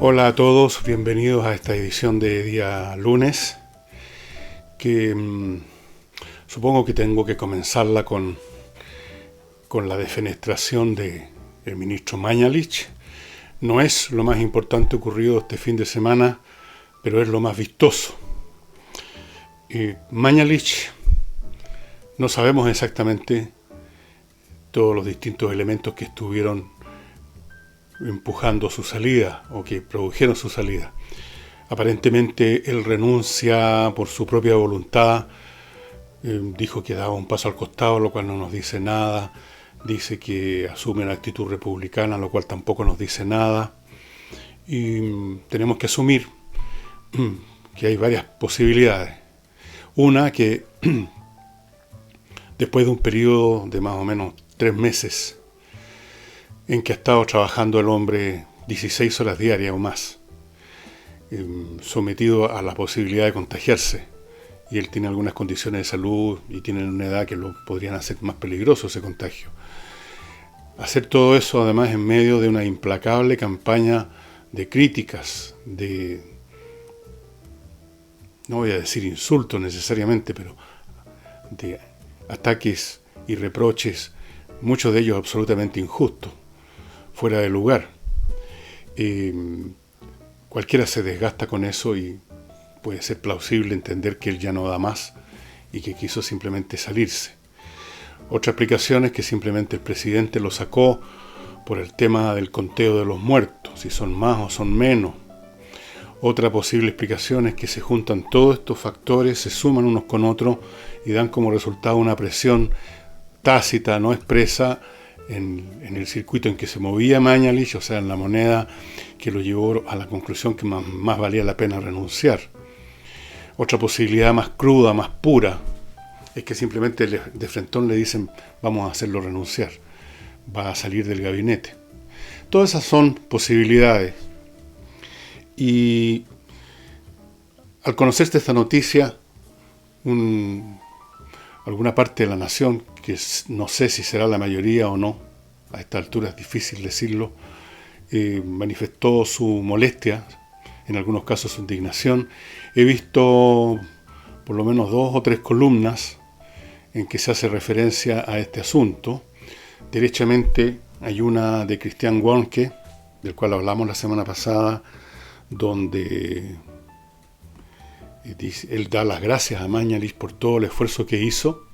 Hola a todos, bienvenidos a esta edición de día lunes, que supongo que tengo que comenzarla con la defenestración del ministro Mañalich. No es lo más importante ocurrido este fin de semana, pero es lo más vistoso. Mañalich, no sabemos exactamente todos los distintos elementos que estuvieron empujando su salida o que produjeron su salida. Aparentemente él renuncia por su propia voluntad, dijo que daba un paso al costado, lo cual no nos dice nada, dice que asume una actitud republicana, lo cual tampoco nos dice nada, y tenemos que asumir que hay varias posibilidades. Una, que después de un periodo de más o menos 3 meses en que ha estado trabajando el hombre 16 horas diarias o más, sometido a la posibilidad de contagiarse, y él tiene algunas condiciones de salud y tiene una edad que lo podrían hacer más peligroso ese contagio. Hacer todo eso además en medio de una implacable campaña de críticas, no voy a decir insultos necesariamente, pero de ataques y reproches, muchos de ellos absolutamente injustos, fuera de lugar. Cualquiera se desgasta con eso y puede ser plausible entender que él ya no da más y que quiso simplemente salirse. Otra explicación es que simplemente el presidente lo sacó por el tema del conteo de los muertos, si son más o son menos. Otra posible explicación es que se juntan todos estos factores, se suman unos con otros y dan como resultado una presión tácita, no expresa, en el circuito en que se movía Mañalich, o sea, en la moneda, que lo llevó a la conclusión que más valía la pena renunciar. Otra posibilidad más cruda, más pura, es que simplemente de frentón le dicen: vamos a hacerlo renunciar, va a salir del gabinete. Todas esas son posibilidades. Y al conocerse esta noticia, alguna parte de la nación, que no sé si será la mayoría o no, a esta altura es difícil decirlo, manifestó su molestia, en algunos casos su indignación. He visto por lo menos 2 o 3 columnas en que se hace referencia a este asunto. Derechamente hay una de Christian Warnke, del cual hablamos la semana pasada, donde él da las gracias a Mañalich por todo el esfuerzo que hizo,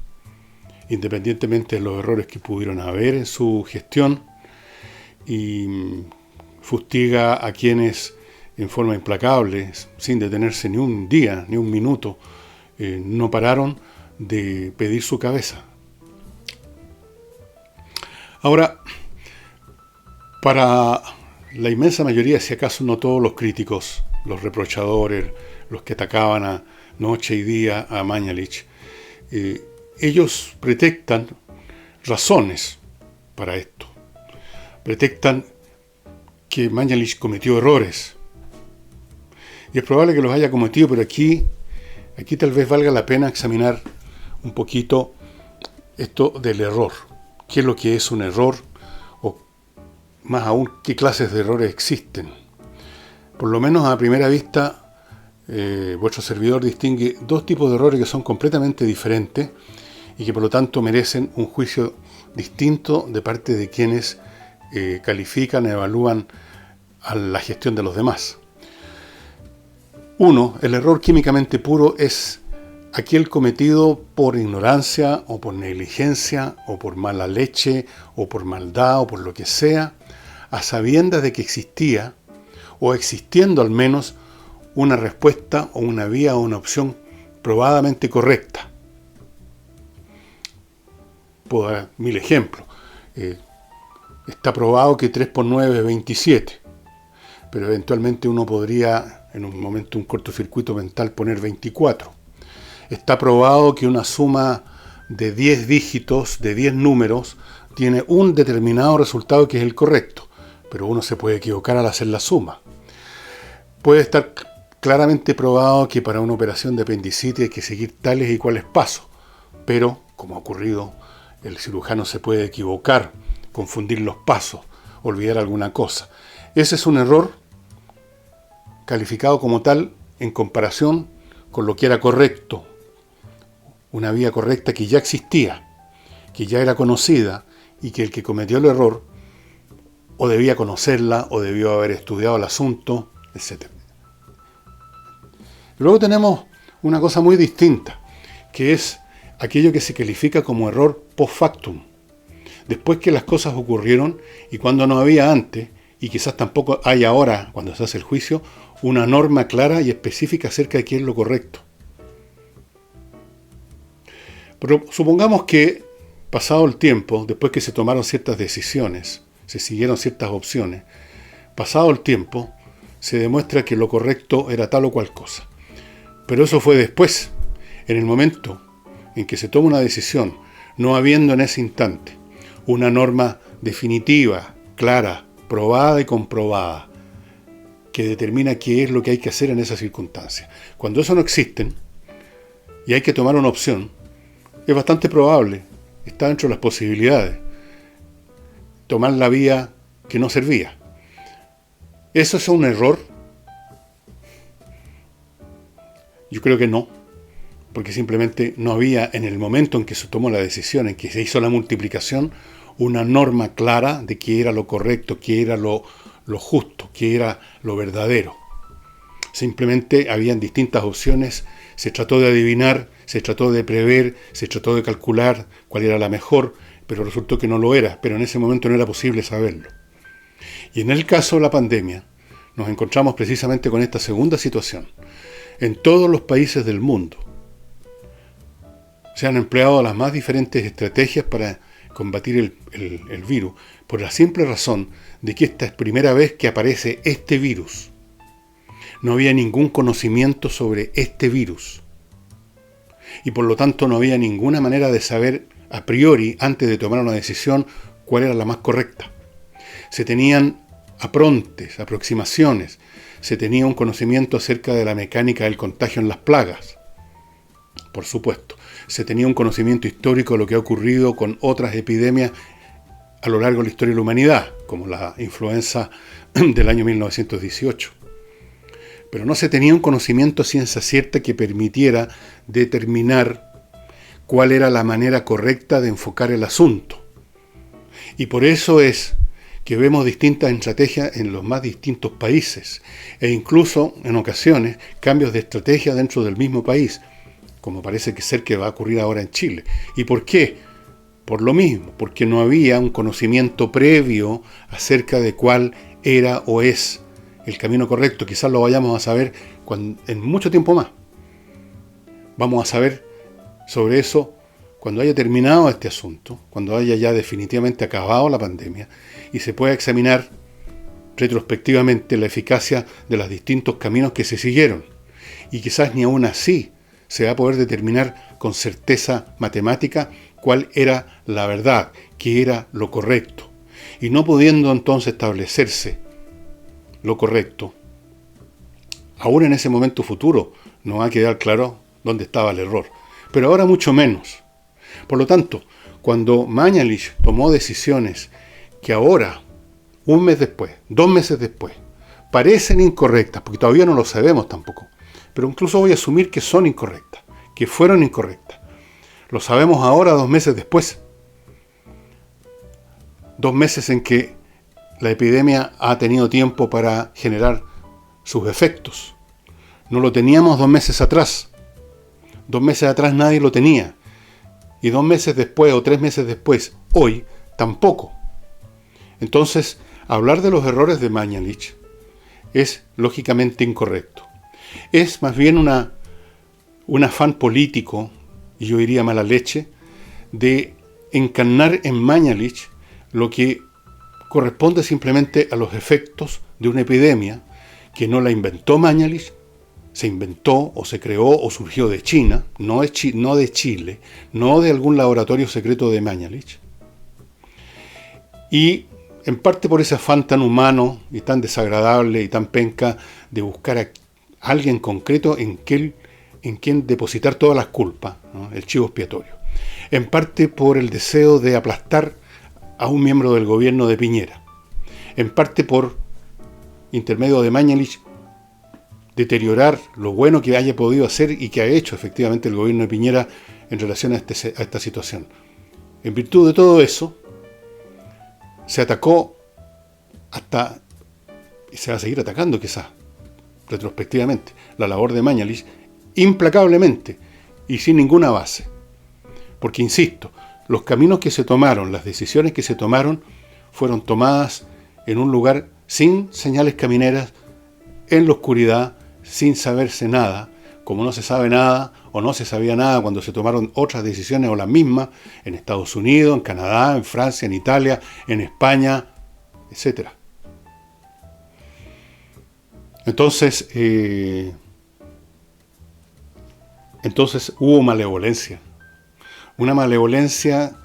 independientemente de los errores que pudieron haber en su gestión, y fustiga a quienes en forma implacable, sin detenerse ni un día, ni un minuto, no pararon de pedir su cabeza. Ahora, para la inmensa mayoría, si acaso no todos los críticos, los reprochadores, los que atacaban noche y día a Mañalich, ellos pretextan razones para esto. Pretextan que Mañalich cometió errores. Y es probable que los haya cometido, pero aquí tal vez valga la pena examinar un poquito esto del error. ¿Qué es lo que es un error? O más aún, ¿qué clases de errores existen? Por lo menos a primera vista, vuestro servidor distingue 2 tipos de errores que son completamente diferentes y que por lo tanto merecen un juicio distinto de parte de quienes califican, evalúan a la gestión de los demás. Uno, el error químicamente puro, es aquel cometido por ignorancia o por negligencia o por mala leche o por maldad o por lo que sea, a sabiendas de que existía, o existiendo al menos, una respuesta o una vía o una opción probadamente correcta. Puedo dar 1000 ejemplos. Está probado que 3 por 9 es 27, pero eventualmente uno podría, en un momento, un cortocircuito mental, poner 24. Está probado que una suma de 10 dígitos, de 10 números, tiene un determinado resultado que es el correcto, pero uno se puede equivocar al hacer la suma. Puede estar claramente probado que para una operación de apendicitis hay que seguir tales y cuales pasos, pero, como ha ocurrido, el cirujano se puede equivocar, confundir los pasos, olvidar alguna cosa. Ese es un error calificado como tal en comparación con lo que era correcto, una vía correcta que ya existía, que ya era conocida y que el que cometió el error o debía conocerla o debió haber estudiado el asunto, etc. Luego tenemos una cosa muy distinta, que es aquello que se califica como error post factum, después que las cosas ocurrieron y cuando no había antes, y quizás tampoco hay ahora, cuando se hace el juicio, una norma clara y específica acerca de qué es lo correcto. Pero supongamos que, pasado el tiempo, después que se tomaron ciertas decisiones, se siguieron ciertas opciones, pasado el tiempo, se demuestra que lo correcto era tal o cual cosa. Pero eso fue después, en el momento en que se toma una decisión, no habiendo en ese instante una norma definitiva, clara, probada y comprobada, que determina qué es lo que hay que hacer en esas circunstancias. Cuando eso no existe y hay que tomar una opción, es bastante probable, está dentro de las posibilidades, tomar la vía que no servía. ¿Eso es un error? Yo creo que no, porque simplemente no había en el momento en que se tomó la decisión, en que se hizo la multiplicación, una norma clara de qué era lo correcto, qué era lo justo, qué era lo verdadero. Simplemente habían distintas opciones, se trató de adivinar, se trató de prever, se trató de calcular cuál era la mejor, pero resultó que no lo era, pero en ese momento no era posible saberlo. Y en el caso de la pandemia, nos encontramos precisamente con esta segunda situación. En todos los países del mundo se han empleado las más diferentes estrategias para combatir el virus, por la simple razón de que esta es primera vez que aparece este virus. No había ningún conocimiento sobre este virus. Y por lo tanto no había ninguna manera de saber a priori, antes de tomar una decisión, cuál era la más correcta. Se tenían aprontes, aproximaciones, se tenía un conocimiento acerca de la mecánica del contagio en las plagas, por supuesto. Se tenía un conocimiento histórico de lo que ha ocurrido con otras epidemias a lo largo de la historia de la humanidad, como la influenza del año 1918. Pero no se tenía un conocimiento a ciencia cierta que permitiera determinar cuál era la manera correcta de enfocar el asunto. Y por eso es que vemos distintas estrategias en los más distintos países, e incluso, en ocasiones, cambios de estrategia dentro del mismo país, como parece ser que va a ocurrir ahora en Chile. ¿Y por qué? Por lo mismo, porque no había un conocimiento previo acerca de cuál era o es el camino correcto. Quizás lo vayamos a saber en mucho tiempo más. Vamos a saber sobre eso cuando haya terminado este asunto, cuando haya ya definitivamente acabado la pandemia y se pueda examinar retrospectivamente la eficacia de los distintos caminos que se siguieron. Y quizás ni aún así se va a poder determinar con certeza matemática cuál era la verdad, qué era lo correcto. Y no pudiendo entonces establecerse lo correcto, aún en ese momento futuro no va a quedar claro dónde estaba el error. Pero ahora mucho menos. Por lo tanto, cuando Mañalich tomó decisiones que ahora, un mes después, 2 meses después, parecen incorrectas, porque todavía no lo sabemos tampoco, pero incluso voy a asumir que son incorrectas, que fueron incorrectas. Lo sabemos ahora 2 meses después. 2 meses en que la epidemia ha tenido tiempo para generar sus efectos. No lo teníamos 2 meses atrás. 2 meses atrás nadie lo tenía. Y 2 meses después o 3 meses después, hoy, tampoco. Entonces, hablar de los errores de Mañalich es lógicamente incorrecto. Es más bien un afán político, y yo diría mala leche, de encarnar en Mañalich lo que corresponde simplemente a los efectos de una epidemia que no la inventó Mañalich, se inventó o se creó o surgió de China, no de Chile, no de algún laboratorio secreto de Mañalich. Y en parte por ese afán tan humano y tan desagradable y tan penca de buscar a alguien concreto en quien depositar todas las culpas, ¿no? El chivo expiatorio. En parte por el deseo de aplastar a un miembro del gobierno de Piñera. En parte por intermedio de Mañalich deteriorar lo bueno que haya podido hacer y que ha hecho efectivamente el gobierno de Piñera en relación a esta situación. En virtud de todo eso, se atacó hasta, y se va a seguir atacando quizás, retrospectivamente, la labor de Mañalich, implacablemente y sin ninguna base. Porque, insisto, los caminos que se tomaron, las decisiones que se tomaron, fueron tomadas en un lugar sin señales camineras, en la oscuridad, sin saberse nada, como no se sabe nada o no se sabía nada cuando se tomaron otras decisiones o las mismas en Estados Unidos, en Canadá, en Francia, en Italia, en España, etc. Entonces hubo malevolencia. Una malevolencia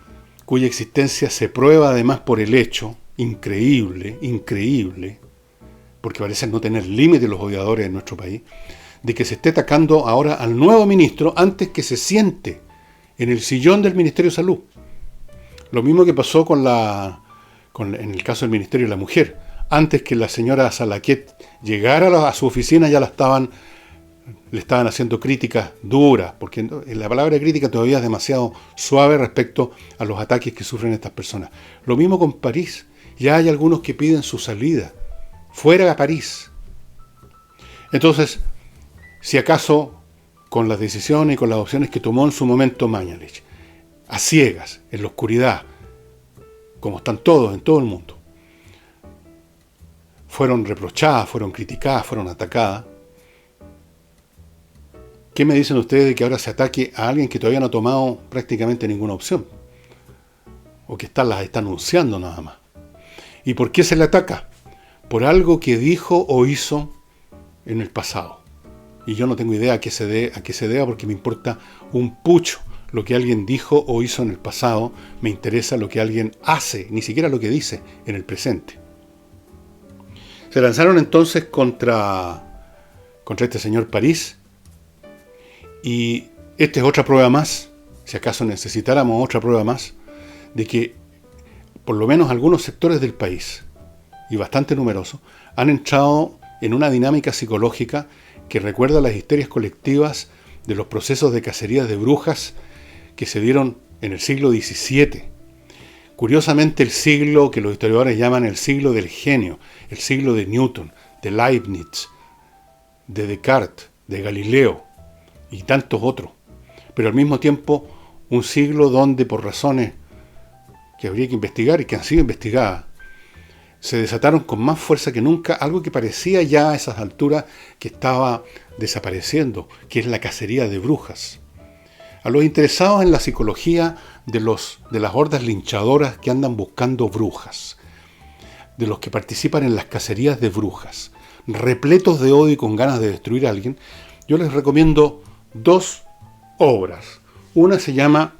cuya existencia se prueba además por el hecho increíble, porque parecen no tener límite los odiadores en nuestro país, de que se esté atacando ahora al nuevo ministro antes que se siente en el sillón del Ministerio de Salud. Lo mismo que pasó en el caso del Ministerio de la Mujer. Antes que la señora Salaquet llegara a su oficina ya le estaban haciendo críticas duras, porque la palabra crítica todavía es demasiado suave respecto a los ataques que sufren estas personas. Lo mismo con París. Ya hay algunos que piden su salida. Fuera a París. Entonces, si acaso con las decisiones y con las opciones que tomó en su momento Mañalich, a ciegas, en la oscuridad, como están todos en todo el mundo, fueron reprochadas, fueron criticadas, fueron atacadas, ¿qué me dicen ustedes de que ahora se ataque a alguien que todavía no ha tomado prácticamente ninguna opción? O que las está anunciando nada más. ¿Y por qué se le ataca? Por algo que dijo o hizo en el pasado. Y yo no tengo idea a qué se deba porque me importa un pucho lo que alguien dijo o hizo en el pasado. Me interesa lo que alguien hace, ni siquiera lo que dice en el presente. Se lanzaron entonces contra este señor París. Y esta es otra prueba más, si acaso necesitáramos otra prueba más, de que por lo menos algunos sectores del país, y bastante numerosos, han entrado en una dinámica psicológica que recuerda las histerias colectivas de los procesos de cacerías de brujas que se dieron en el siglo XVII. Curiosamente, el siglo que los historiadores llaman el siglo del genio, el siglo de Newton, de Leibniz, de Descartes, de Galileo y tantos otros. Pero al mismo tiempo, un siglo donde, por razones que habría que investigar y que han sido investigadas, se desataron con más fuerza que nunca algo que parecía ya a esas alturas que estaba desapareciendo, que es la cacería de brujas. A los interesados en la psicología de las hordas linchadoras que andan buscando brujas, de los que participan en las cacerías de brujas, repletos de odio y con ganas de destruir a alguien, yo les recomiendo dos obras. Una se llama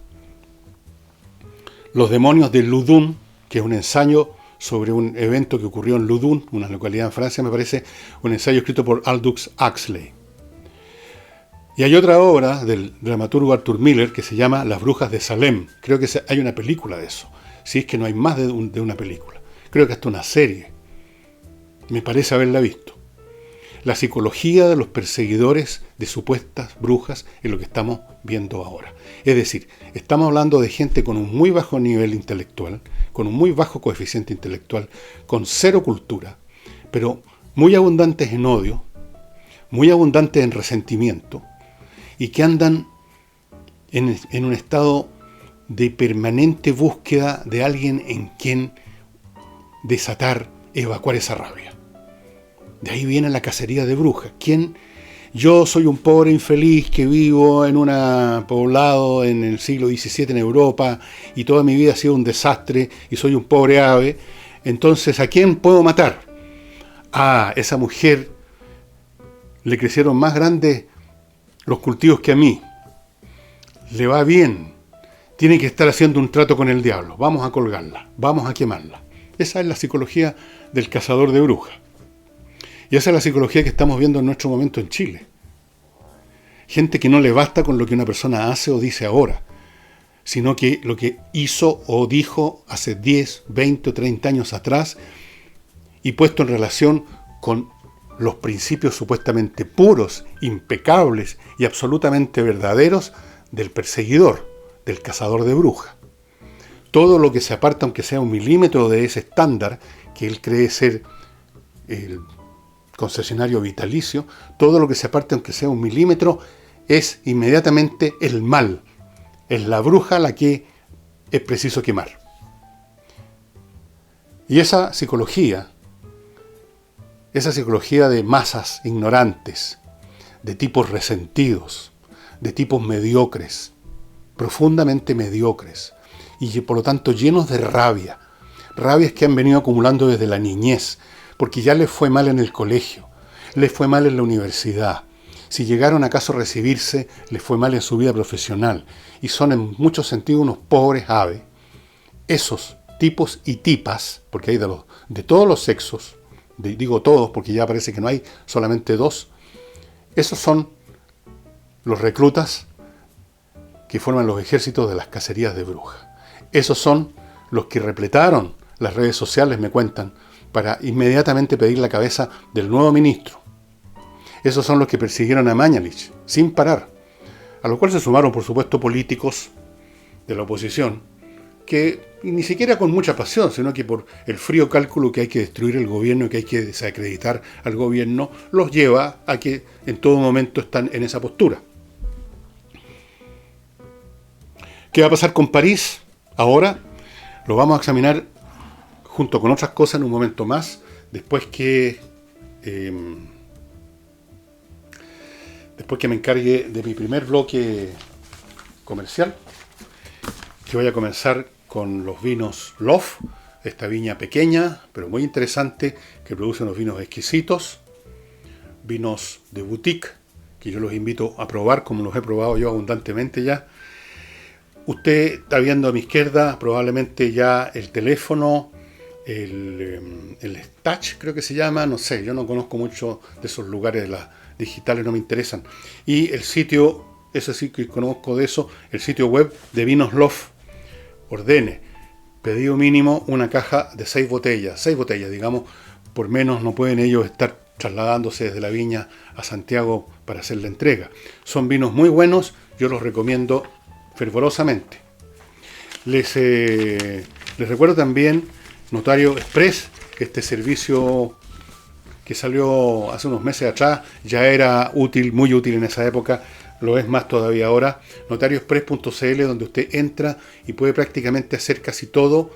Los demonios de Loudun, que es un ensayo sobre un evento que ocurrió en Loudun, una localidad en Francia, me parece, un ensayo escrito por Aldous Huxley. Y hay otra obra del dramaturgo Arthur Miller que se llama Las brujas de Salem. Creo que hay una película de eso, si es que no hay más de una película. Creo que hasta una serie. Me parece haberla visto. La psicología de los perseguidores de supuestas brujas es lo que estamos viendo ahora. Es decir, estamos hablando de gente con un muy bajo nivel intelectual, con un muy bajo coeficiente intelectual, con cero cultura, pero muy abundantes en odio, muy abundantes en resentimiento, y que andan en un estado de permanente búsqueda de alguien en quien desatar, evacuar esa rabia. De ahí viene la cacería de brujas. Yo soy un pobre infeliz que vivo en un poblado en el siglo XVII en Europa y toda mi vida ha sido un desastre y soy un pobre ave. Entonces, ¿a quién puedo matar? A esa mujer le crecieron más grandes los cultivos que a mí. Le va bien. Tiene que estar haciendo un trato con el diablo. Vamos a colgarla. Vamos a quemarla. Esa es la psicología del cazador de brujas. Y esa es la psicología que estamos viendo en nuestro momento en Chile. Gente que no le basta con lo que una persona hace o dice ahora, sino que lo que hizo o dijo hace 10, 20 o 30 años atrás y puesto en relación con los principios supuestamente puros, impecables y absolutamente verdaderos del perseguidor, del cazador de brujas. Todo lo que se aparta, aunque sea 1 milímetro de ese estándar que él cree ser el concesionario vitalicio, todo lo que se aparta, aunque sea 1 milímetro, es inmediatamente el mal. Es la bruja la que es preciso quemar. Y esa psicología de masas ignorantes, de tipos resentidos, de tipos mediocres, profundamente mediocres, y por lo tanto llenos de rabias que han venido acumulando desde la niñez, porque ya les fue mal en el colegio, les fue mal en la universidad, si llegaron acaso a recibirse, les fue mal en su vida profesional, y son en muchos sentidos unos pobres aves. Esos tipos y tipas, porque hay de todos los sexos, digo todos porque ya parece que no hay solamente 2, esos son los reclutas que forman los ejércitos de las cacerías de brujas. Esos son los que repletaron las redes sociales, me cuentan, para inmediatamente pedir la cabeza del nuevo ministro. Esos son los que persiguieron a Mañalich, sin parar, a lo cual se sumaron, por supuesto, políticos de la oposición, que ni siquiera con mucha pasión, sino que por el frío cálculo que hay que destruir el gobierno y que hay que desacreditar al gobierno, los lleva a que en todo momento están en esa postura. ¿Qué va a pasar con París ahora? Lo vamos a examinar junto con otras cosas en un momento más, después que me encargue de mi primer bloque comercial, que voy a comenzar con los vinos Lof, esta viña pequeña, pero muy interesante, que produce unos vinos exquisitos, vinos de boutique, que yo los invito a probar, como los he probado yo abundantemente ya. Usted está viendo a mi izquierda probablemente ya el teléfono, el Touch creo que se llama, no sé, yo no conozco mucho de esos lugares, las digitales no me interesan. Y el sitio, ese sí que conozco de eso, el sitio web de Vinos Lof. Ordene, pedido mínimo una caja de 6 botellas, digamos, por menos no pueden ellos estar trasladándose desde la viña a Santiago para hacer la entrega. Son vinos muy buenos, yo los recomiendo fervorosamente. Les recuerdo también Notario Express, este servicio que salió hace unos meses atrás, ya era útil, muy útil en esa época, lo es más todavía ahora, notarioexpress.cl, donde usted entra y puede prácticamente hacer casi todo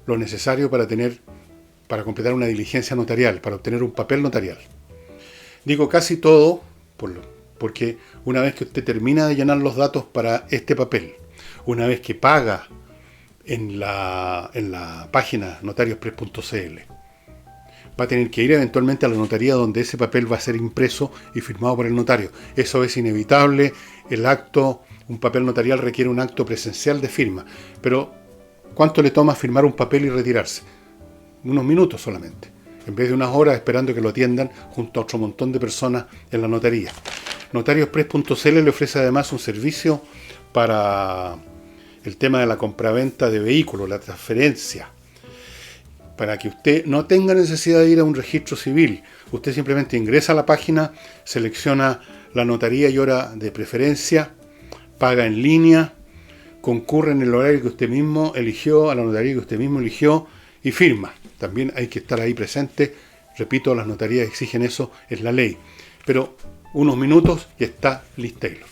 lo necesario para completar una diligencia notarial, para obtener un papel notarial. Digo casi todo, porque una vez que usted termina de llenar los datos para este papel, una vez que paga en la página notarioexpress.cl, va a tener que ir eventualmente a la notaría donde ese papel va a ser impreso y firmado por el notario. Eso es inevitable. Un papel notarial requiere un acto presencial de firma. Pero, ¿cuánto le toma firmar un papel y retirarse? Unos minutos solamente, en vez de unas horas esperando que lo atiendan junto a otro montón de personas en la notaría. Notarioexpress.cl le ofrece además un servicio para el tema de la compraventa de vehículos, la transferencia, para que usted no tenga necesidad de ir a un registro civil. Usted simplemente ingresa a la página, selecciona la notaría y hora de preferencia, paga en línea, concurre en el horario que usted mismo eligió, a la notaría que usted mismo eligió y firma. También hay que estar ahí presente. Repito, las notarías exigen eso, es la ley. Pero unos minutos y está listelo.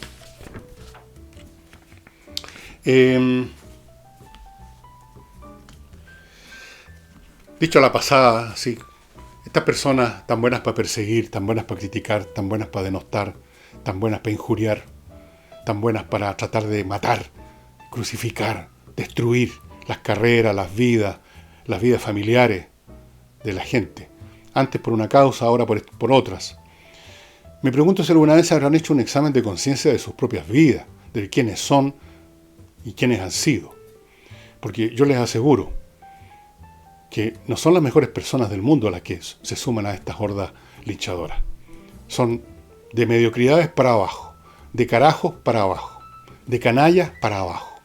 Dicho a la pasada, sí, estas personas tan buenas para perseguir, tan buenas para criticar, tan buenas para denostar, tan buenas para injuriar, tan buenas para tratar de matar, crucificar, destruir las carreras, las vidas familiares de la gente. Antes por una causa, ahora por otras. Me pregunto si alguna vez habrán hecho un examen de conciencia de sus propias vidas, de quiénes son y quiénes han sido. Porque yo les aseguro que no son las mejores personas del mundo las que se suman a estas hordas linchadoras. Son de mediocridades para abajo, de carajos para abajo, de canallas para abajo,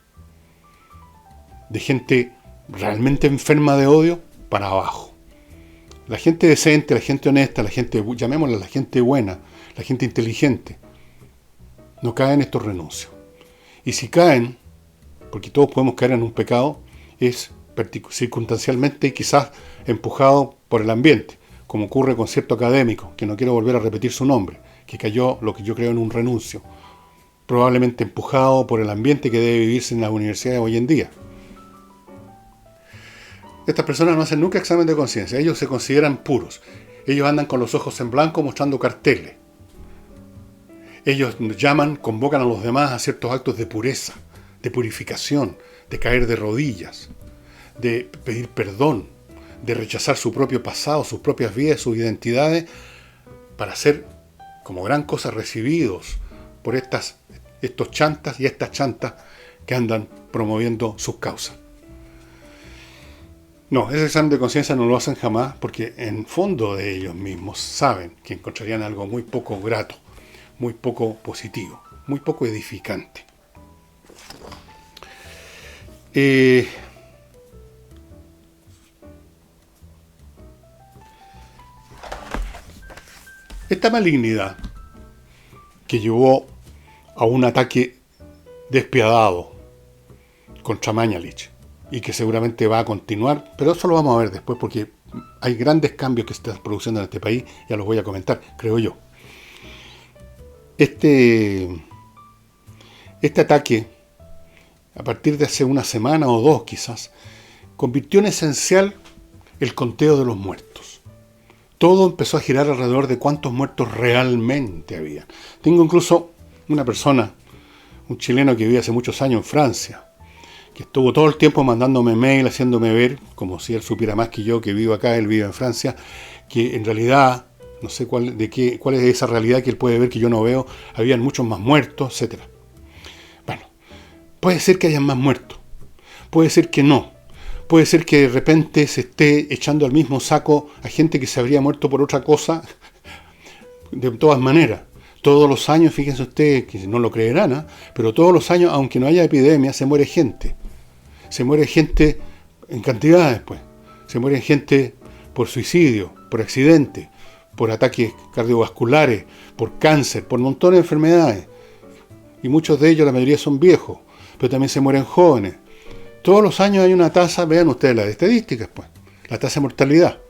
de gente realmente enferma de odio para abajo. La gente decente, la gente honesta, la gente, llamémosla la gente buena, la gente inteligente, no cae en estos renuncios. Y si caen, porque todos podemos caer en un pecado, es circunstancialmente y quizás empujado por el ambiente, como ocurre con cierto académico, que no quiero volver a repetir su nombre, que cayó, lo que yo creo, en un renuncio, probablemente empujado por el ambiente que debe vivirse en las universidades hoy en día. Estas personas no hacen nunca examen de conciencia, ellos se consideran puros. Ellos andan con los ojos en blanco mostrando carteles. Ellos llaman, convocan a los demás a ciertos actos de pureza, de purificación, de caer de rodillas, de pedir perdón, de rechazar su propio pasado, sus propias vidas, sus identidades, para ser como gran cosa recibidos por estos chantas y estas chantas que andan promoviendo sus causas. No, ese examen de conciencia no lo hacen jamás, porque en fondo de ellos mismos saben que encontrarían algo muy poco grato, muy poco positivo, muy poco edificante. Esta malignidad que llevó a un ataque despiadado contra Mañalich, y que seguramente va a continuar, pero eso lo vamos a ver después porque hay grandes cambios que se están produciendo en este país, ya los voy a comentar, creo yo. Este ataque, a partir de hace una semana o dos quizás, convirtió en esencial el conteo de los muertos. Todo empezó a girar alrededor de cuántos muertos realmente había. Tengo incluso una persona, un chileno que vive hace muchos años en Francia, que estuvo todo el tiempo mandándome mail, haciéndome ver, como si él supiera más que yo, que vivo acá, él vive en Francia, que en realidad, no sé cuál es esa realidad que él puede ver que yo no veo, habían muchos más muertos, etc. Bueno, puede ser que hayan más muertos, puede ser que no, puede ser que de repente se esté echando al mismo saco a gente que se habría muerto por otra cosa, de todas maneras. Todos los años, fíjense ustedes, que no lo creerán, ¿eh? Pero todos los años, aunque no haya epidemia, se muere gente. Se muere gente en cantidades, pues. Se muere gente por suicidio, por accidente, por ataques cardiovasculares, por cáncer, por montones de enfermedades. Y muchos de ellos, la mayoría son viejos, pero también se mueren jóvenes. Todos los años hay una tasa, vean ustedes las estadísticas, pues, la tasa de mortalidad.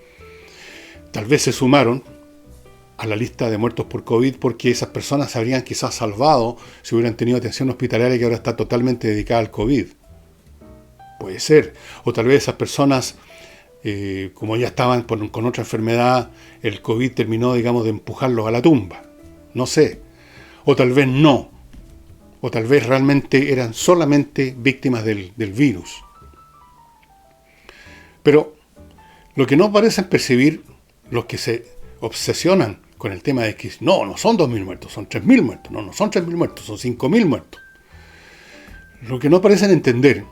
Tal vez se sumaron a la lista de muertos por COVID porque esas personas se habrían quizás salvado si hubieran tenido atención hospitalaria que ahora está totalmente dedicada al COVID. Puede ser. O tal vez esas personas, como ya estaban con otra enfermedad, el COVID terminó, digamos, de empujarlos a la tumba. No sé. O tal vez no. O tal vez realmente eran solamente víctimas del virus. Pero lo que no parecen percibir los que se obsesionan con el tema de que no son 2.000 muertos, son 3.000 muertos. No son 3.000 muertos, son 5.000 muertos. Lo que no parecen entender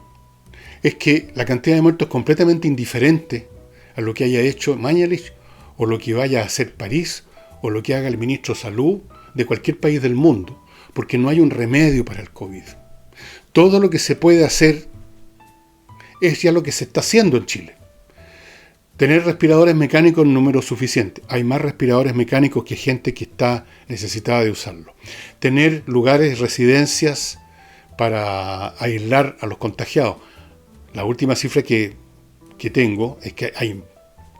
es que la cantidad de muertos es completamente indiferente a lo que haya hecho Mañalich, o lo que vaya a hacer París, o lo que haga el ministro de Salud de cualquier país del mundo, porque no hay un remedio para el COVID. Todo lo que se puede hacer es ya lo que se está haciendo en Chile. Tener respiradores mecánicos en número suficiente. Hay más respiradores mecánicos que gente que está necesitada de usarlo. Tener lugares, residencias para aislar a los contagiados. La última cifra que tengo es que hay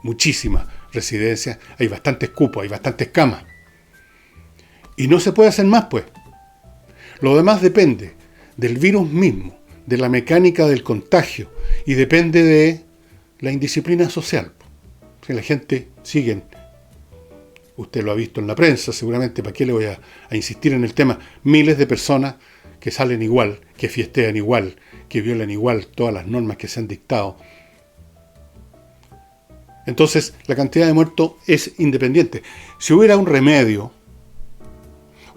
muchísimas residencias, hay bastantes cupos, hay bastantes camas. Y no se puede hacer más, pues. Lo demás depende del virus mismo, de la mecánica del contagio, y depende de la indisciplina social. Si la gente sigue, usted lo ha visto en la prensa, seguramente, ¿para qué le voy a insistir en el tema? Miles de personas que salen igual, que fiestean igual, que violan igual todas las normas que se han dictado. Entonces, la cantidad de muertos es independiente. Si hubiera un remedio,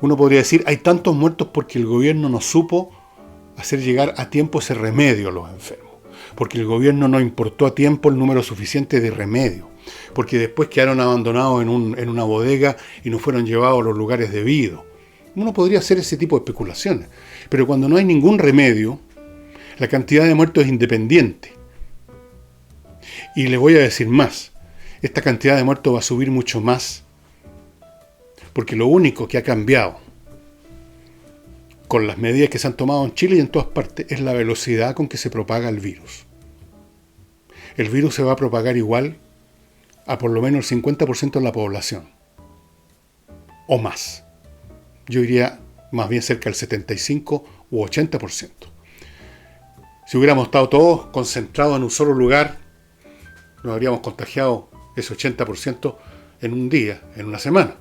uno podría decir, hay tantos muertos porque el gobierno no supo hacer llegar a tiempo ese remedio a los enfermos. Porque el gobierno no importó a tiempo el número suficiente de remedios. Porque después quedaron abandonados en una bodega y no fueron llevados a los lugares debidos. Uno podría hacer ese tipo de especulaciones. Pero cuando no hay ningún remedio, la cantidad de muertos es independiente. Y les voy a decir más. esta cantidad de muertos va a subir mucho más, porque lo único que ha cambiado con las medidas que se han tomado en Chile y en todas partes es la velocidad con que se propaga el virus. El virus se va a propagar igual a por lo menos el 50% de la población, o más. Yo diría más bien cerca del 75 u 80%. Si hubiéramos estado todos concentrados en un solo lugar, nos habríamos contagiado ese 80% en un día, en una semana.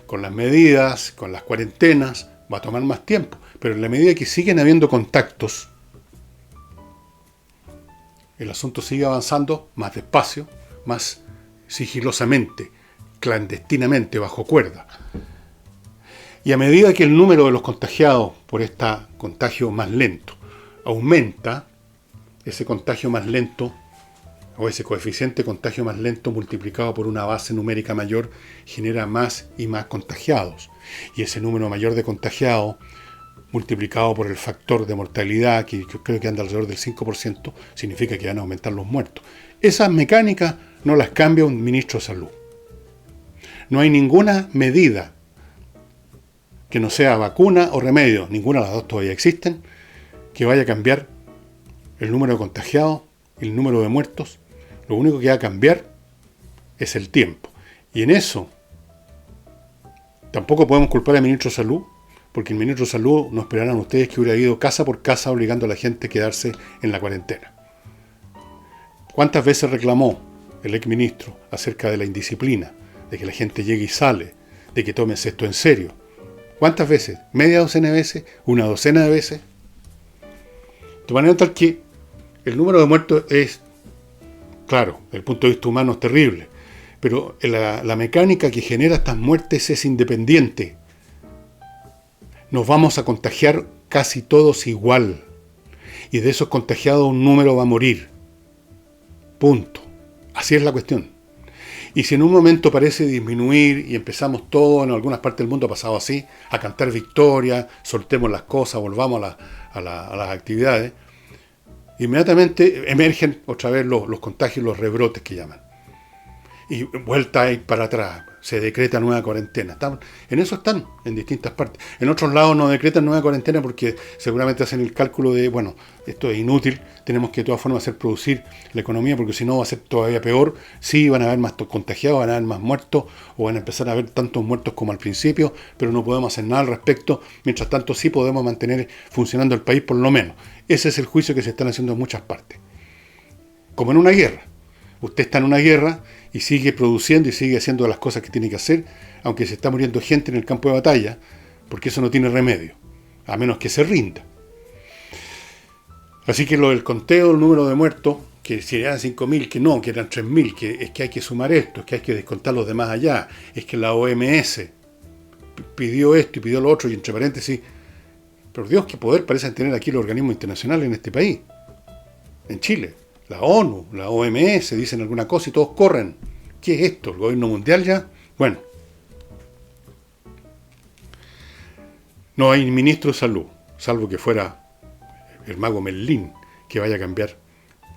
Con las medidas, con las cuarentenas, va a tomar más tiempo. Pero en la medida que siguen habiendo contactos, el asunto sigue avanzando más despacio, más sigilosamente, clandestinamente, bajo cuerda. Y a medida que el número de los contagiados por este contagio más lento aumenta, ese contagio más lento, o ese coeficiente de contagio más lento multiplicado por una base numérica mayor, genera más y más contagiados. Y ese número mayor de contagiados, multiplicado por el factor de mortalidad, que yo creo que anda alrededor del 5%, significa que van a aumentar los muertos. Esas mecánicas no las cambia un ministro de salud. No hay ninguna medida que no sea vacuna o remedio, ninguna de las dos todavía existen, que vaya a cambiar el número de contagiados y el número de muertos. Lo único que va a cambiar es el tiempo. Y en eso tampoco podemos culpar al ministro de Salud, porque el ministro de Salud no esperarán ustedes que hubiera ido casa por casa obligando a la gente a quedarse en la cuarentena. ¿Cuántas veces reclamó el exministro acerca de la indisciplina, de que la gente llegue y sale, de que tomen esto en serio? ¿Cuántas veces? ¿Media docena de veces? ¿Una docena de veces? De manera tal que el número de muertos es, claro, desde el punto de vista humano es terrible, pero la mecánica que genera estas muertes es independiente. Nos vamos a contagiar casi todos igual, y de esos contagiados un número va a morir. Punto. Así es la cuestión. Y si en un momento parece disminuir y empezamos todos, en algunas partes del mundo ha pasado así, a cantar victoria, soltemos las cosas, volvamos a las actividades, inmediatamente emergen otra vez los contagios, los rebrotes que llaman. Y vuelta ahí para atrás, se decreta nueva cuarentena. En eso están, en distintas partes. En otros lados no decretan nueva cuarentena porque seguramente hacen el cálculo de, bueno, esto es inútil, tenemos que de todas formas hacer producir la economía porque si no va a ser todavía peor. Sí, van a haber más contagiados, van a haber más muertos o van a empezar a haber tantos muertos como al principio, pero no podemos hacer nada al respecto. Mientras tanto sí podemos mantener funcionando el país por lo menos. Ese es el juicio que se están haciendo en muchas partes. Como en una guerra. Usted está en una guerra y sigue produciendo y sigue haciendo las cosas que tiene que hacer, aunque se está muriendo gente en el campo de batalla, porque eso no tiene remedio, a menos que se rinda. Así que lo del conteo, el número de muertos, que si eran 5.000, que no, que eran 3.000, que es que hay que sumar esto, es que hay que descontar los demás allá, es que la OMS pidió esto y pidió lo otro, y entre paréntesis, por Dios, qué poder parecen tener aquí los organismos internacionales en este país, en Chile. La ONU, la OMS dicen alguna cosa y todos corren. ¿Qué es esto? ¿El gobierno mundial ya? Bueno. No hay ministro de salud, salvo que fuera el mago Merlín, que vaya a cambiar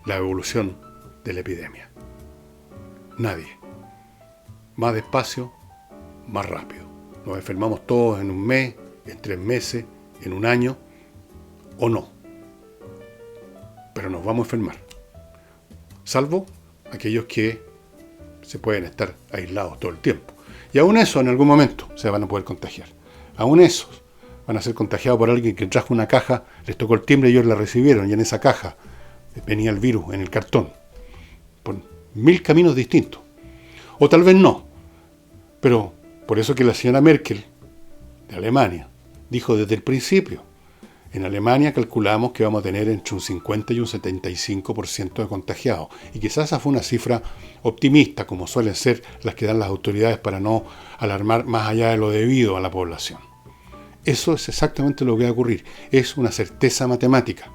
la evolución de la epidemia. Nadie. Más despacio, más rápido. Nos enfermamos todos en un mes, en 3 meses, en un año, o no. Pero nos vamos a enfermar. Salvo aquellos que se pueden estar aislados todo el tiempo. Y aún eso en algún momento se van a poder contagiar. Aún esos van a ser contagiados por alguien que trajo una caja, les tocó el timbre y ellos la recibieron, y en esa caja venía el virus en el cartón. Por 1000 caminos distintos. O tal vez no. Pero por eso que la señora Merkel, de Alemania, dijo desde el principio, en Alemania calculamos que vamos a tener entre un 50 y un 75% de contagiados. Y quizás esa fue una cifra optimista, como suelen ser las que dan las autoridades para no alarmar más allá de lo debido a la población. Eso es exactamente lo que va a ocurrir. Es una certeza matemática.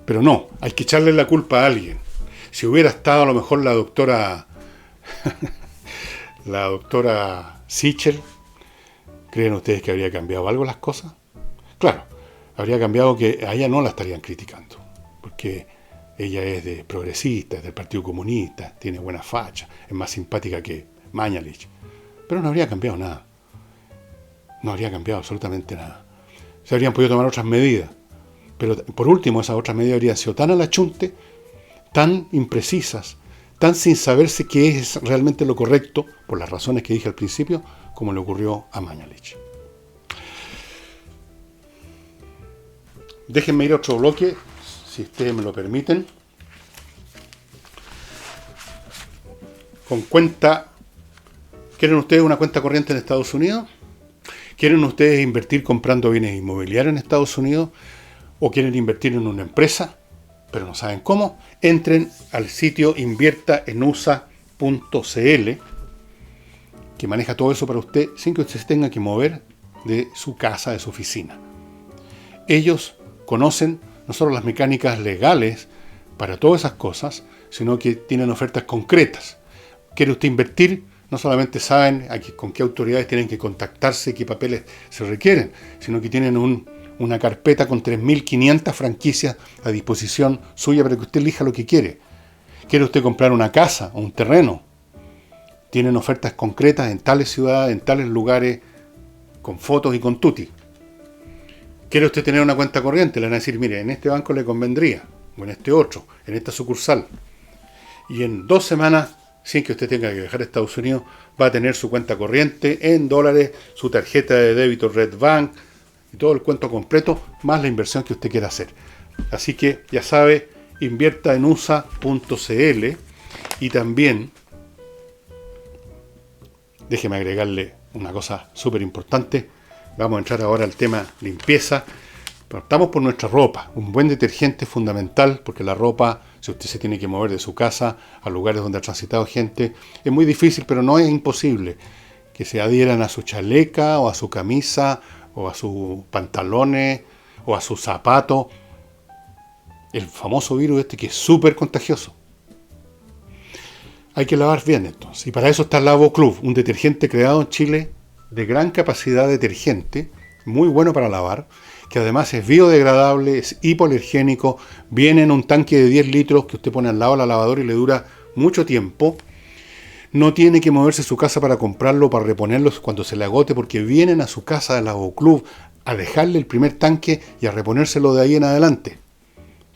Pero no, hay que echarle la culpa a alguien. Si hubiera estado a lo mejor la doctora Sichel, ¿creen ustedes que habría cambiado algo las cosas? Claro, habría cambiado que a ella no la estarían criticando, porque ella es de progresista, es del Partido Comunista, tiene buena facha, es más simpática que Mañalich. Pero no habría cambiado nada. No habría cambiado absolutamente nada. Se habrían podido tomar otras medidas. Pero por último, esas otras medidas habrían sido tan al achunte, tan imprecisas, tan sin saberse qué es realmente lo correcto, por las razones que dije al principio, como le ocurrió a Mañalich. Déjenme ir a otro bloque, si ustedes me lo permiten. Con cuenta. ¿Quieren ustedes una cuenta corriente en Estados Unidos? ¿Quieren ustedes invertir comprando bienes inmobiliarios en Estados Unidos? ¿O quieren invertir en una empresa, pero no saben cómo? Entren al sitio inviertaenusa.cl, que maneja todo eso para usted sin que usted se tenga que mover de su casa, de su oficina. Ellos conocen no solo las mecánicas legales para todas esas cosas, sino que tienen ofertas concretas. ¿Quiere usted invertir? No solamente saben con qué autoridades tienen que contactarse y qué papeles se requieren, sino que tienen una carpeta con 3.500 franquicias a disposición suya para que usted elija lo que quiere. ¿Quiere usted comprar una casa o un terreno? Tienen ofertas concretas en tales ciudades, en tales lugares, con fotos y con tutti. ¿Quiere usted tener una cuenta corriente? Le van a decir, mire, en este banco le convendría, o en este otro, en esta sucursal. Y en 2 semanas, sin que usted tenga que viajar a Estados Unidos, va a tener su cuenta corriente en dólares, su tarjeta de débito Red Bank, y todo el cuento completo, más la inversión que usted quiera hacer. Así que, ya sabe, inviertaenusa.cl. Y también, déjeme agregarle una cosa súper importante. Vamos a entrar ahora al tema limpieza. Partamos por nuestra ropa. Un buen detergente es fundamental, porque la ropa, si usted se tiene que mover de su casa a lugares donde ha transitado gente, es muy difícil, pero no es imposible que se adhieran a su chaleca o a su camisa o a sus pantalones o a sus zapatos. El famoso virus que es súper contagioso. Hay que lavar bien entonces. Y para eso está Lavo Club, un detergente creado en Chile de gran capacidad detergente, muy bueno para lavar, que además es biodegradable, es hipoalergénico, viene en un tanque de 10 litros que usted pone al lado de la lavadora y le dura mucho tiempo. No tiene que moverse a su casa para comprarlo o para reponerlo cuando se le agote, porque vienen a su casa de Lavo Club a dejarle el primer tanque y a reponérselo de ahí en adelante.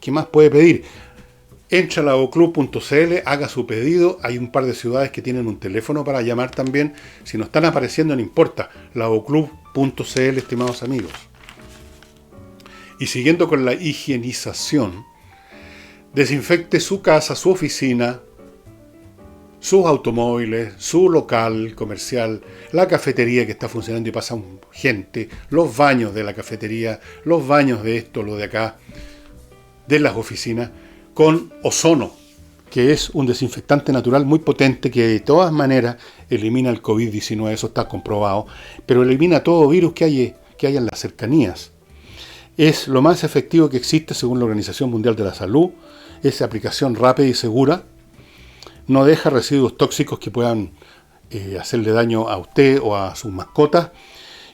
¿Qué más puede pedir? Entra a lavoclub.cl, haga su pedido. Hay un par de ciudades que tienen un teléfono para llamar también. Si no están apareciendo, no importa. lavoclub.cl, estimados amigos. Y siguiendo con la higienización, desinfecte su casa, su oficina, sus automóviles, su local comercial, la cafetería que está funcionando y pasa gente, los baños de la cafetería, los baños de esto, lo de acá, de las oficinas, con ozono, que es un desinfectante natural muy potente que de todas maneras elimina el COVID-19, eso está comprobado, pero elimina todo virus que haya en las cercanías. Es lo más efectivo que existe según la Organización Mundial de la Salud, es aplicación rápida y segura, no deja residuos tóxicos que puedan hacerle daño a usted o a sus mascotas,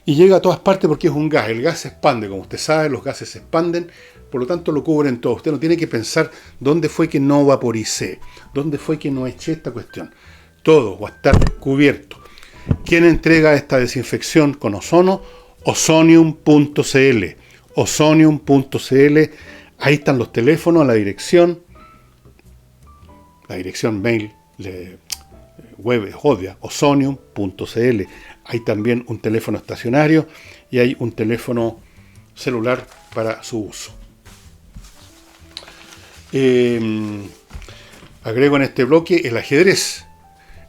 y llega a todas partes porque es un gas. El gas se expande, como usted sabe, los gases se expanden, por lo tanto lo cubren todo. Usted no tiene que pensar dónde fue que no vaporicé, dónde fue que no eché esta cuestión. Todo va a estar cubierto. ¿Quién entrega esta desinfección con ozono? Ozonium.cl. Ozonium.cl. Ahí están los teléfonos, la dirección mail, web es obvia, ozonium.cl. Hay también un teléfono estacionario y hay un teléfono celular para su uso. Agrego en este bloque el ajedrez.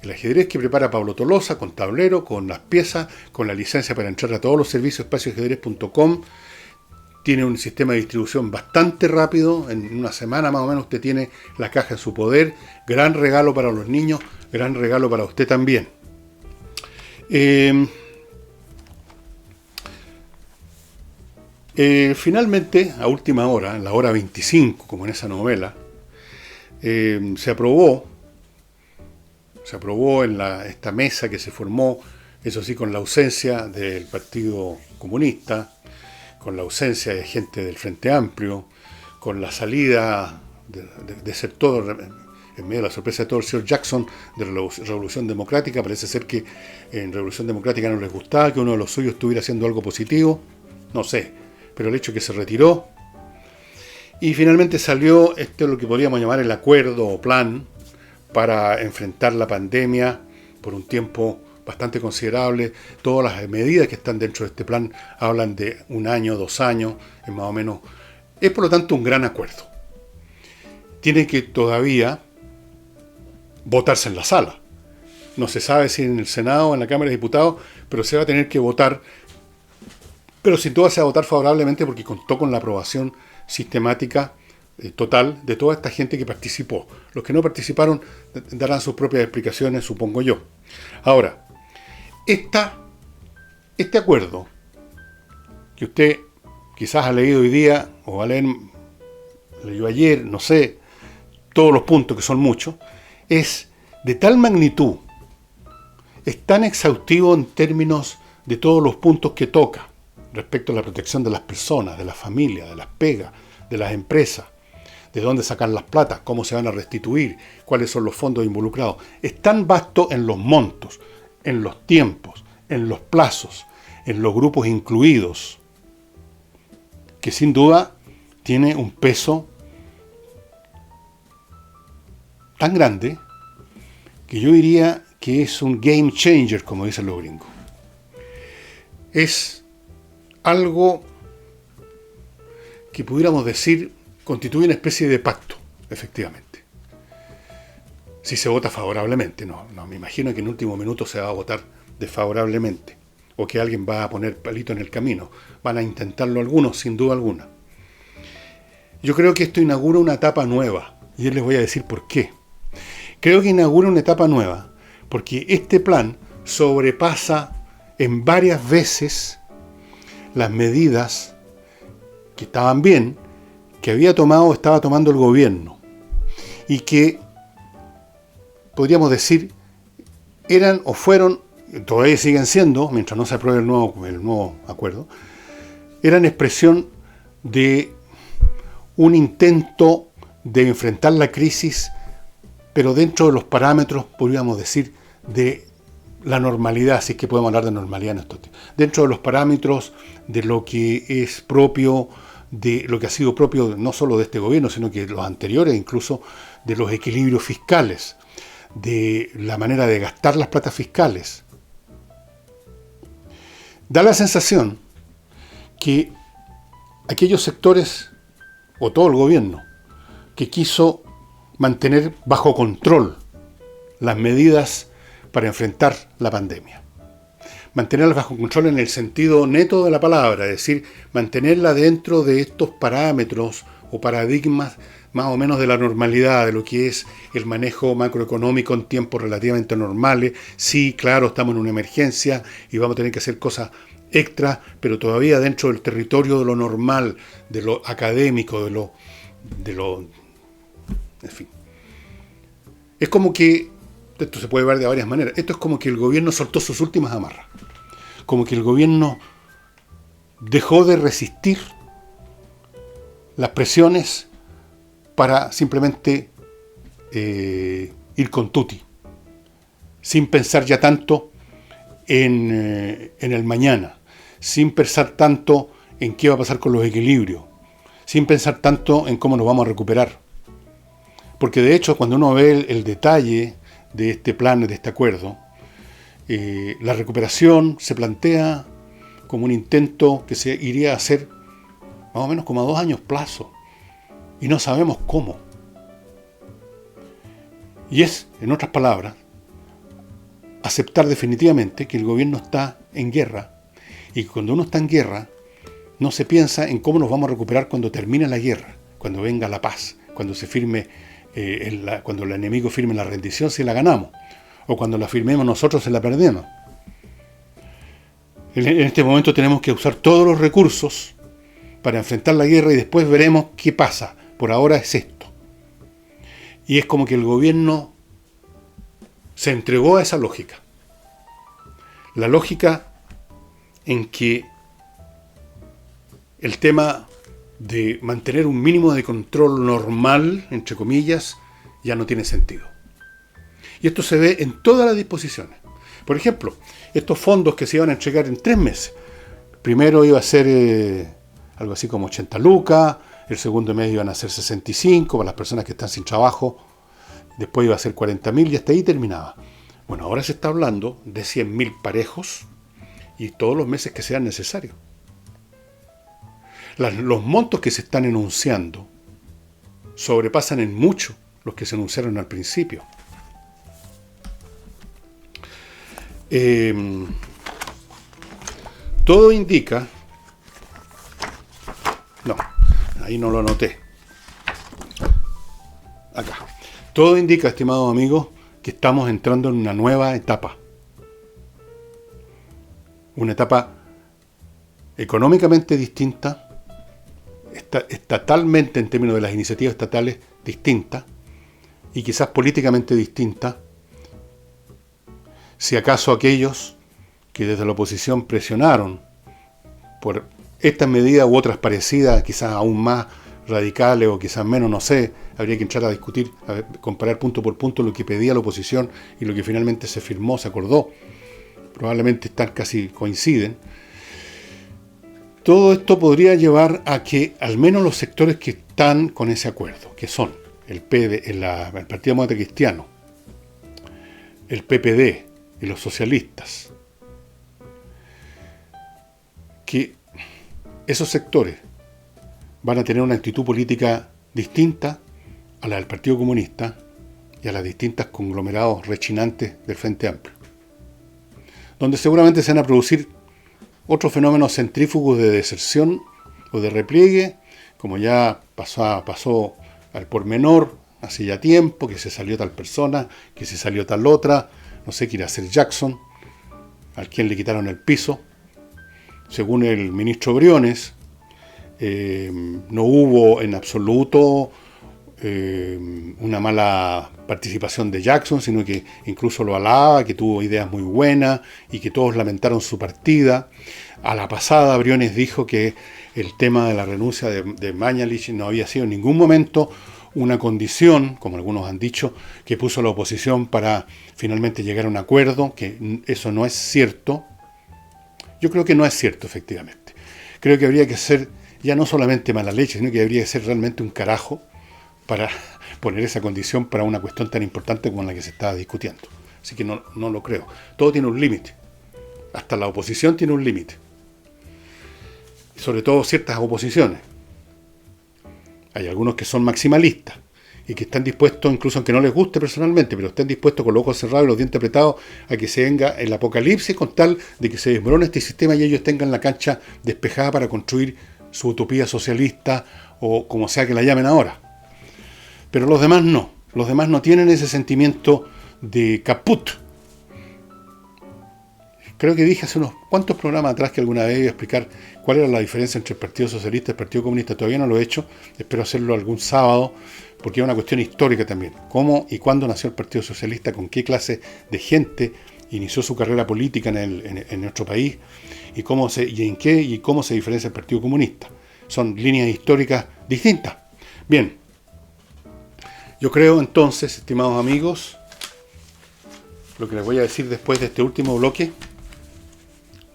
El ajedrez que prepara Pablo Tolosa, con tablero, con las piezas, con la licencia para entrar a todos los servicios espacioajedrez.com. Tiene un sistema de distribución bastante rápido. En una semana más o menos usted tiene la caja en su poder. Gran regalo para los niños, gran regalo para usted también. Finalmente, a última hora, en la hora 25, como en esa novela, se aprobó en esta mesa que se formó, eso sí, con la ausencia del Partido Comunista, con la ausencia de gente del Frente Amplio, con la salida desertó en medio de la sorpresa de todo el señor Jackson de la Revolución Democrática. Parece ser que en Revolución Democrática no les gustaba que uno de los suyos estuviera haciendo algo positivo, no sé, pero el hecho es que se retiró y finalmente salió lo que podríamos llamar el acuerdo o plan para enfrentar la pandemia por un tiempo bastante considerable. Todas las medidas que están dentro de este plan hablan de 1 año, 2 años, es más o menos. Es por lo tanto un gran acuerdo. Tiene que todavía votarse en la sala. No se sabe si en el Senado o en la Cámara de Diputados, pero se va a tener que votar. Pero sin duda se va a votar favorablemente porque contó con la aprobación sistemática total de toda esta gente que participó. Los que no participaron darán sus propias explicaciones, supongo yo. Ahora, este acuerdo que usted quizás ha leído hoy día o va a leer, leyó ayer, no sé, todos los puntos que son muchos, es de tal magnitud, es tan exhaustivo en términos de todos los puntos que toca respecto a la protección de las personas, de las familias, de las pegas, de las empresas, de dónde sacan las platas, cómo se van a restituir, cuáles son los fondos involucrados. Es tan vasto en los montos, en los tiempos, en los plazos, en los grupos incluidos, que sin duda tiene un peso tan grande que yo diría que es un game changer, como dicen los gringos. Es algo que pudiéramos decir constituye una especie de pacto, efectivamente. Si se vota favorablemente, no me imagino que en último minuto se va a votar desfavorablemente, o que alguien va a poner palito en el camino. Van a intentarlo algunos, sin duda alguna. Yo creo que esto inaugura una etapa nueva, y yo les voy a decir por qué. Creo que inaugura una etapa nueva, porque este plan sobrepasa en varias veces las medidas que estaban bien, que estaba tomando el gobierno, y que, podríamos decir, eran o fueron, todavía siguen siendo, mientras no se apruebe el nuevo acuerdo, eran expresión de un intento de enfrentar la crisis, pero dentro de los parámetros, podríamos decir, de la normalidad, si es que podemos hablar de normalidad en estos tiempos, dentro de los parámetros de lo que es propio, de lo que ha sido propio no solo de este gobierno, sino que los anteriores, incluso de los equilibrios fiscales, de la manera de gastar las platas fiscales. Da la sensación que aquellos sectores, o todo el gobierno, que quiso mantener bajo control las medidas para enfrentar la pandemia. Mantenerlas bajo control en el sentido neto de la palabra, es decir, mantenerla dentro de estos parámetros o paradigmas más o menos de la normalidad, de lo que es el manejo macroeconómico en tiempos relativamente normales. Sí, claro, estamos en una emergencia y vamos a tener que hacer cosas extra, pero todavía dentro del territorio de lo normal, de lo académico, de lo en fin. Es como que, esto se puede ver de varias maneras, esto es como que el gobierno soltó sus últimas amarras, como que el gobierno dejó de resistir las presiones para simplemente ir con tutti, sin pensar ya tanto en el mañana, sin pensar tanto en qué va a pasar con los equilibrios, sin pensar tanto en cómo nos vamos a recuperar. Porque de hecho, cuando uno ve el detalle de este plan, de este acuerdo, la recuperación se plantea como un intento que se iría a hacer más o menos como a 2 años plazo, y no sabemos cómo. Y es, en otras palabras, aceptar definitivamente que el gobierno está en guerra, y que cuando uno está en guerra, no se piensa en cómo nos vamos a recuperar cuando termine la guerra, cuando venga la paz, cuando se firme, cuando el enemigo firme la rendición si la ganamos, o cuando la firmemos nosotros si la perdemos. En este momento tenemos que usar todos los recursos para enfrentar la guerra y después veremos qué pasa. Por ahora es esto. Y es como que el gobierno se entregó a esa lógica. La lógica en que el tema de mantener un mínimo de control normal, entre comillas, ya no tiene sentido. Y esto se ve en todas las disposiciones. Por ejemplo, estos fondos que se iban a entregar en 3 meses. Primero iba a ser algo así como 80 lucas, el segundo mes iban a ser 65 para las personas que están sin trabajo, después iba a ser 40.000 y hasta ahí terminaba. Bueno, ahora se está hablando de 100.000 parejos y todos los meses que sean necesarios. Los montos que se están enunciando sobrepasan en mucho los que se anunciaron al principio. Todo indica... No, ahí no lo anoté. Acá. Todo indica, estimados amigos, que estamos entrando en una nueva etapa. Una etapa económicamente distinta, estatalmente en términos de las iniciativas estatales distinta, y quizás políticamente distinta, si acaso aquellos que desde la oposición presionaron por estas medidas u otras parecidas, quizás aún más radicales o quizás menos, no sé, habría que entrar a discutir, a comparar punto por punto lo que pedía la oposición y lo que finalmente se firmó, se acordó. Probablemente casi coinciden. Todo esto podría llevar a que al menos los sectores que están con ese acuerdo, que son el Partido Demócrata Cristiano, el PPD y los socialistas, que esos sectores van a tener una actitud política distinta a la del Partido Comunista y a las distintas conglomerados rechinantes del Frente Amplio, donde seguramente se van a producir otros fenómenos centrífugos de deserción o de repliegue, como ya pasó al pormenor hace ya tiempo, que se salió tal persona, que se salió tal otra, no sé qué irá a hacer Jackson, al quien le quitaron el piso. Según el ministro Briones, no hubo en absoluto una mala participación de Jackson, sino que incluso lo alaba, que tuvo ideas muy buenas y que todos lamentaron su partida. A la pasada, Briones dijo que el tema de la renuncia de Mañalich no había sido en ningún momento una condición, como algunos han dicho, que puso la oposición para finalmente llegar a un acuerdo, que eso no es cierto. Yo creo que no es cierto, efectivamente. Creo que habría que ser ya no solamente mala leche, sino que habría que ser realmente un carajo para poner esa condición para una cuestión tan importante como la que se estaba discutiendo. Así que no lo creo. Todo tiene un límite. Hasta la oposición tiene un límite. Sobre todo ciertas oposiciones. Hay algunos que son maximalistas y que están dispuestos, incluso aunque no les guste personalmente, pero están dispuestos con los ojos cerrados y los dientes apretados a que se venga el apocalipsis con tal de que se desmorone este sistema y ellos tengan la cancha despejada para construir su utopía socialista o como sea que la llamen ahora. Pero los demás no. Los demás no tienen ese sentimiento de caput. Creo que dije hace unos cuantos programas atrás que alguna vez iba a explicar cuál era la diferencia entre el Partido Socialista y el Partido Comunista. Todavía no lo he hecho. Espero hacerlo algún sábado, porque es una cuestión histórica también. ¿Cómo y cuándo nació el Partido Socialista? ¿Con qué clase de gente inició su carrera política en nuestro país? ¿Y cómo se diferencia el Partido Comunista? Son líneas históricas distintas. Bien. Yo creo entonces, estimados amigos, lo que les voy a decir después de este último bloque,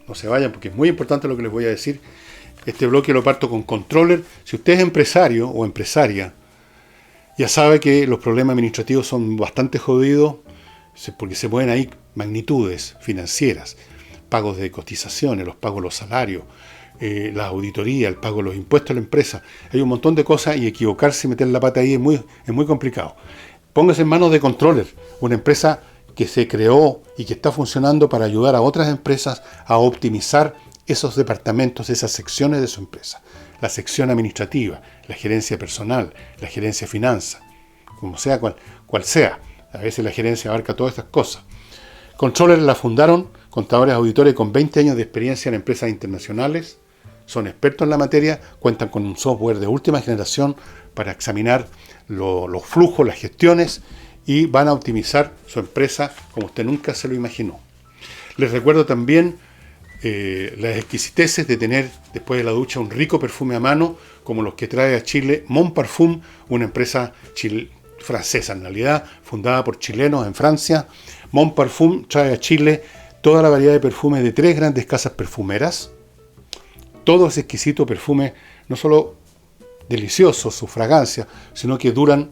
no se vayan porque es muy importante lo que les voy a decir. Este bloque lo parto con controller. Si usted es empresario o empresaria, ya sabe que los problemas administrativos son bastante jodidos porque se mueven ahí magnitudes financieras, pagos de cotizaciones, los pagos de los salarios, la auditoría, el pago de los impuestos a la empresa. Hay un montón de cosas y equivocarse y meter la pata ahí es muy complicado. Póngase en manos de Controller, una empresa que se creó y que está funcionando para ayudar a otras empresas a optimizar esos departamentos, esas secciones de su empresa. La sección administrativa, la gerencia personal, la gerencia de finanzas, como sea, cual sea. A veces la gerencia abarca todas estas cosas. Controller la fundaron contadores auditores con 20 años de experiencia en empresas internacionales. Son expertos en la materia, cuentan con un software de última generación para examinar los flujos, las gestiones, y van a optimizar su empresa como usted nunca se lo imaginó. Les recuerdo también las exquisiteces de tener después de la ducha un rico perfume a mano, como los que trae a Chile Mon Parfum, una empresa francesa en realidad, fundada por chilenos en Francia. Mon Parfum trae a Chile toda la variedad de perfumes de 3 grandes casas perfumeras. Todo ese exquisito perfume, no solo delicioso su fragancia, sino que duran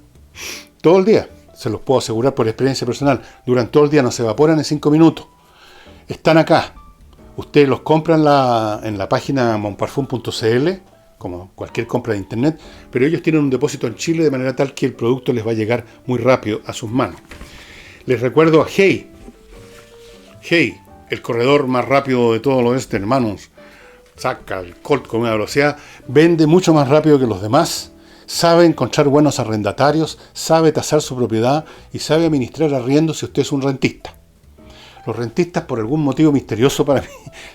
todo el día. Se los puedo asegurar por experiencia personal. Duran todo el día, no se evaporan en 5 minutos. Están acá. Ustedes los compran en la página monparfum.cl, como cualquier compra de internet, pero ellos tienen un depósito en Chile de manera tal que el producto les va a llegar muy rápido a sus manos. Les recuerdo a Hey, el corredor más rápido de todos los hermanos. Saca el Colt con una velocidad, vende mucho más rápido que los demás, sabe encontrar buenos arrendatarios, sabe tasar su propiedad y sabe administrar arriendos si usted es un rentista. Los rentistas, por algún motivo misterioso para mí,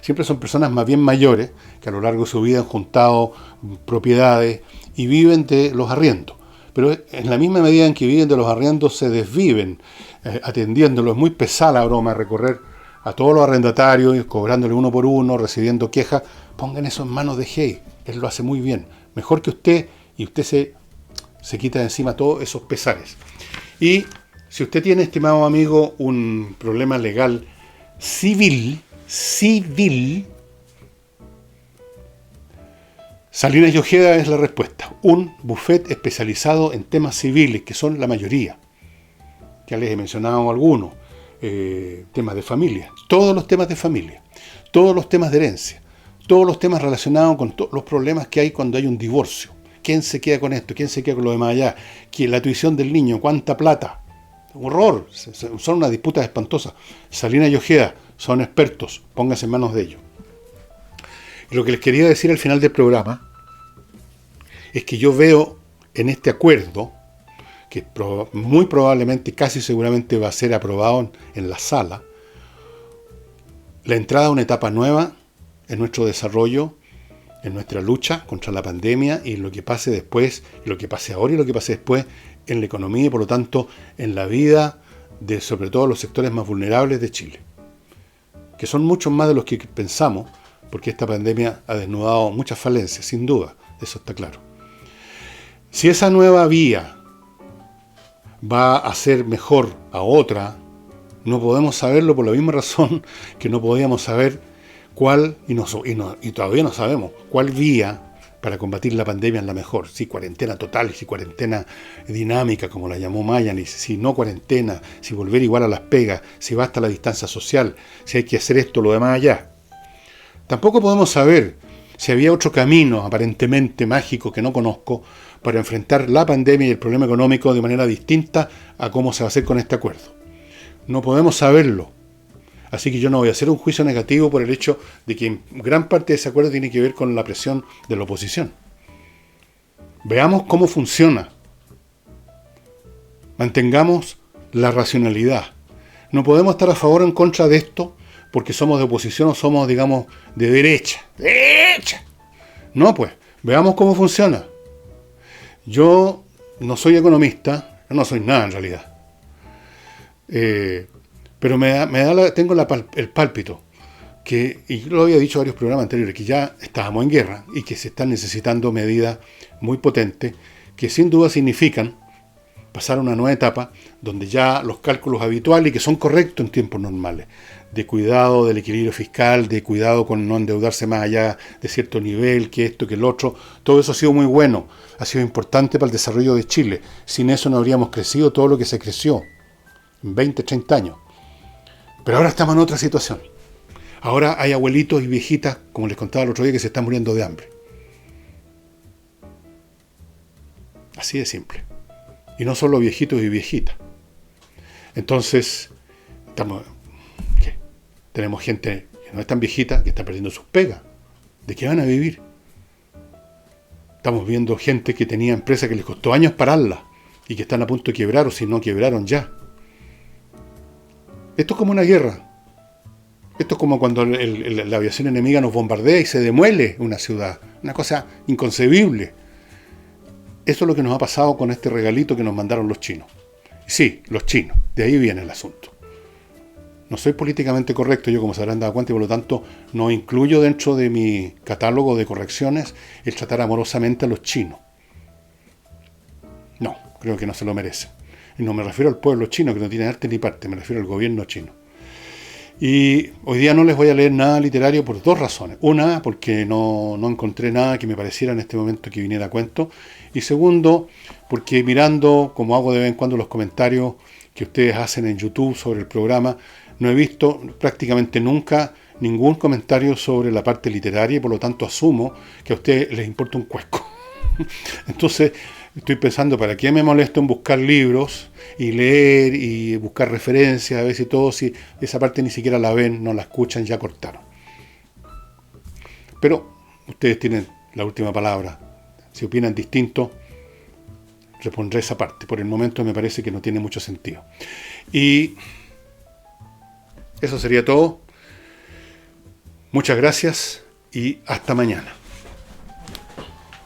siempre son personas más bien mayores que a lo largo de su vida han juntado propiedades y viven de los arriendos. Pero en la misma medida en que viven de los arriendos se desviven atendiéndolo. Es muy pesada la broma recorrer a todos los arrendatarios, cobrándole uno por uno, recibiendo quejas. Pongan eso en manos de Hey, él lo hace muy bien, mejor que usted, y usted se quita de encima todos esos pesares. Y si usted tiene, estimado amigo, un problema legal civil, Salinas y Ojeda es la respuesta. Un bufet especializado en temas civiles, que son la mayoría. Ya les he mencionado algunos. Temas de familia, todos los temas de familia, todos los temas de herencia, todos los temas relacionados con los problemas que hay cuando hay un divorcio. ¿Quién se queda con esto? ¿Quién se queda con lo demás allá? La tuición del niño, ¿cuánta plata? Horror, son unas disputas espantosas. Salinas y Ojeda son expertos, pónganse en manos de ellos. Y lo que les quería decir al final del programa es que yo veo en este acuerdo, que muy probablemente, casi seguramente va a ser aprobado en la sala, la entrada a una etapa nueva en nuestro desarrollo, en nuestra lucha contra la pandemia y lo que pase después, lo que pase ahora y lo que pase después en la economía y por lo tanto en la vida de sobre todo los sectores más vulnerables de Chile, que son muchos más de los que pensamos, porque esta pandemia ha desnudado muchas falencias, sin duda, eso está claro. Si esa nueva vía va a ser mejor a otra, no podemos saberlo por la misma razón que no podíamos saber cuál, y todavía no sabemos, cuál vía para combatir la pandemia es la mejor. Si cuarentena total, si cuarentena dinámica, como la llamó Mayan, si no cuarentena, si volver igual a las pegas, si basta la distancia social, si hay que hacer esto, lo demás allá. Tampoco podemos saber si había otro camino aparentemente mágico que no conozco para enfrentar la pandemia y el problema económico de manera distinta a cómo se va a hacer con este acuerdo. No podemos saberlo. Así que yo no voy a hacer un juicio negativo por el hecho de que en gran parte de ese acuerdo tiene que ver con la presión de la oposición. Veamos cómo funciona. Mantengamos la racionalidad. No podemos estar a favor o en contra de esto porque somos de oposición o somos, digamos, de derecha. ¡Derecha! No, pues, veamos cómo funciona. Yo no soy economista, no soy nada en realidad. Pero tengo el pálpito, y lo había dicho en varios programas anteriores, que ya estábamos en guerra y que se están necesitando medidas muy potentes que sin duda significan pasar a una nueva etapa donde ya los cálculos habituales y que son correctos en tiempos normales, de cuidado del equilibrio fiscal, de cuidado con no endeudarse más allá de cierto nivel, que esto, que el otro, todo eso ha sido muy bueno, ha sido importante para el desarrollo de Chile. Sin eso no habríamos crecido todo lo que se creció en 20, 30 años. Pero ahora estamos en otra situación. Ahora hay abuelitos y viejitas, como les contaba el otro día, que se están muriendo de hambre. Así de simple. Y no solo viejitos y viejitas. Entonces, tenemos gente que no es tan viejita, que está perdiendo sus pegas. ¿De qué van a vivir? Estamos viendo gente que tenía empresas que les costó años pararla y que están a punto de quebrar o si no quebraron ya. Esto es como una guerra. Esto es como cuando la aviación enemiga nos bombardea y se demuele una ciudad. Una cosa inconcebible. Eso es lo que nos ha pasado con este regalito que nos mandaron los chinos. Sí, los chinos. De ahí viene el asunto. No soy políticamente correcto, yo como se habrán dado cuenta, y por lo tanto no incluyo dentro de mi catálogo de correcciones el tratar amorosamente a los chinos. No, creo que no se lo merecen. Y no me refiero al pueblo chino, que no tiene arte ni parte, me refiero al gobierno chino. Y hoy día no les voy a leer nada literario por dos razones. Una, porque no encontré nada que me pareciera en este momento que viniera a cuento. Y segundo, porque mirando, como hago de vez en cuando, los comentarios que ustedes hacen en YouTube sobre el programa, no he visto prácticamente nunca ningún comentario sobre la parte literaria y por lo tanto asumo que a ustedes les importa un cuesco. Entonces estoy pensando, ¿para qué me molesto en buscar libros y leer y buscar referencias a ver si todo, si esa parte ni siquiera la ven, no la escuchan, ya cortaron? Pero ustedes tienen la última palabra. Si opinan distinto, repondré esa parte. Por el momento me parece que no tiene mucho sentido. Y eso sería todo. Muchas gracias y hasta mañana.